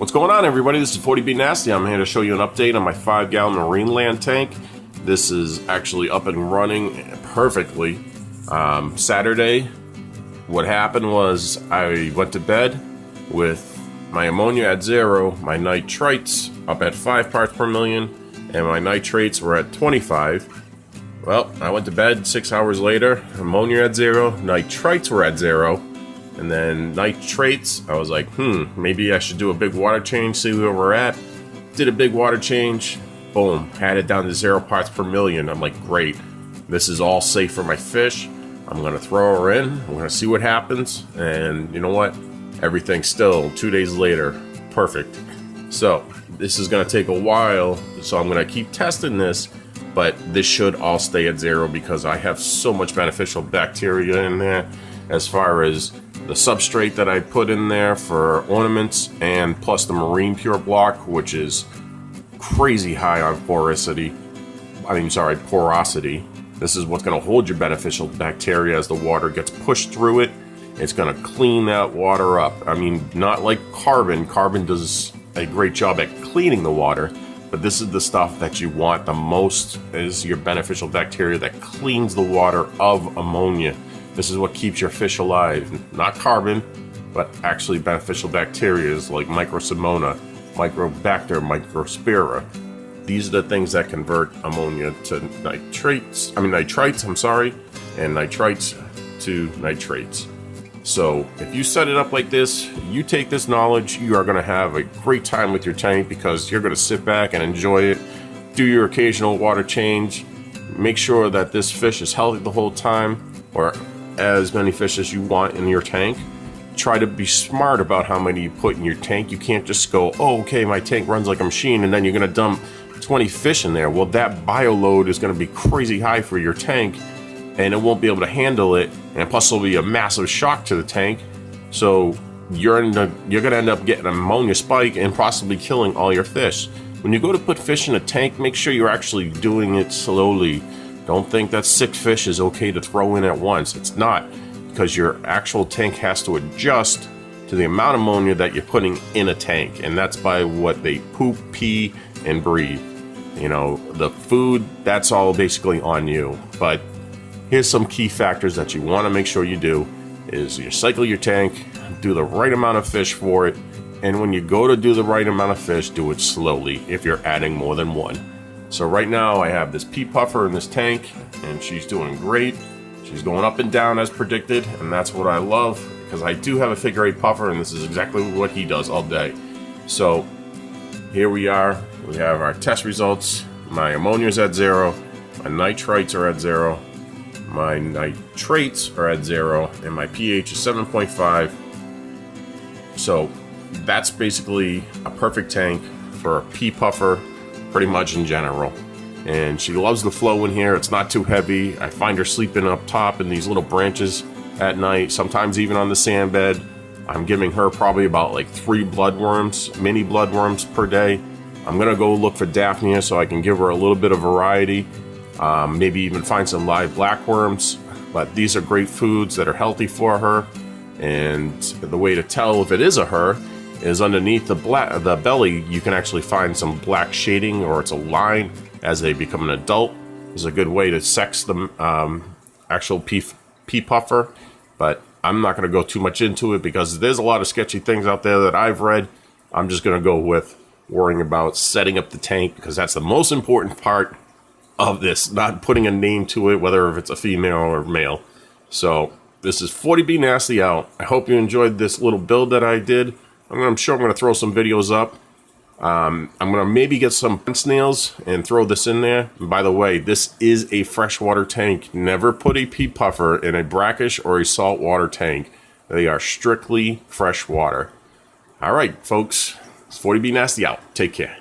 What's going on, everybody? This is 40B Nasty. I'm here to show you an update on my 5-gallon marine land tank. This is actually up and running perfectly. Saturday, what happened was I went to bed with my ammonia at 0, my nitrates up at 5 parts per million, and my nitrates were at 25. Well, I went to bed 6 hours later, ammonia at 0, nitrates were at 0. And then nitrates, I was like, maybe I should do a big water change, see where we're at. Did a big water change, boom, had it down to 0 parts per million. I'm like, great, this is all safe for my fish. I'm gonna throw her in, I'm gonna see what happens. And you know what? Everything's still 2 days later, perfect. So this is gonna take a while, so I'm gonna keep testing this, but this should all stay at 0 because I have so much beneficial bacteria in there as far as the substrate that I put in there for ornaments, and plus the marine pure block, which is crazy high on porosity. This is what's going to hold your beneficial bacteria as the water gets pushed through it. It's going to clean that water up. I mean, not like carbon. Carbon does a great job at cleaning the water, but this is the stuff that you want the most, is your beneficial bacteria that cleans the water of ammonia. This is what keeps your fish alive. Not carbon, but actually beneficial bacteria like Microsimona, Microbacter, Microspira. These are the things that convert ammonia to nitrites, and nitrites to nitrates. So if you set it up like this, you take this knowledge, you are going to have a great time with your tank because you're going to sit back and enjoy it, do your occasional water change, make sure that this fish is healthy the whole time, or as many fish as you want in your tank. Try to be smart about how many you put in your tank. You can't just go, oh, okay, my tank runs like a machine, and then you're going to dump 20 fish in there. Well, that bio load is going to be crazy high for your tank, and it won't be able to handle it, and plus it'll be a massive shock to the tank. So you're going to end up getting an ammonia spike and possibly killing all your fish. When you go to put fish in a tank, make sure you're actually doing it slowly. Don't think that 6 fish is okay to throw in at once. It's not, because your actual tank has to adjust to the amount of ammonia that you're putting in a tank, and that's by what they poop, pee, and breathe. You know, the food, that's all basically on you. But here's some key factors that you want to make sure you do, is you cycle your tank, do the right amount of fish for it, and when you go to do the right amount of fish, do it slowly if you're adding more than one. So right now I have this Pea Puffer in this tank, and she's doing great. She's going up and down as predicted, and that's what I love, because I do have a figure 8 puffer, and this is exactly what he does all day. So here we are. We have our test results. My ammonia is at 0, my nitrites are at 0, my nitrates are at 0, and my pH is 7.5. So that's basically a perfect tank for a Pea Puffer, pretty much in general. And she loves the flow in here. It's not too heavy. I find her sleeping up top in these little branches at night, sometimes even on the sand bed. I'm giving her probably about like 3 bloodworms, mini bloodworms per day. I'm gonna go look for Daphnia so I can give her a little bit of variety, maybe even find some live blackworms. But these are great foods that are healthy for her. And the way to tell if it is a her is underneath the belly, you can actually find some black shading, or it's a line as they become an adult. Is a good way to sex the actual Pea Puffer, but I'm not going to go too much into it because there's a lot of sketchy things out there that I've read. I'm just going to go with worrying about setting up the tank, because that's the most important part of this, not putting a name to it, whether if it's a female or male. So this is 40B Nasty out. I hope you enjoyed this little build that I did. I'm sure I'm going to throw some videos up. I'm going to maybe get some snails and throw this in there. And by the way, this is a freshwater tank. Never put a Pea Puffer in a brackish or a saltwater tank. They are strictly freshwater. All right, folks. It's 40B Nasty out. Take care.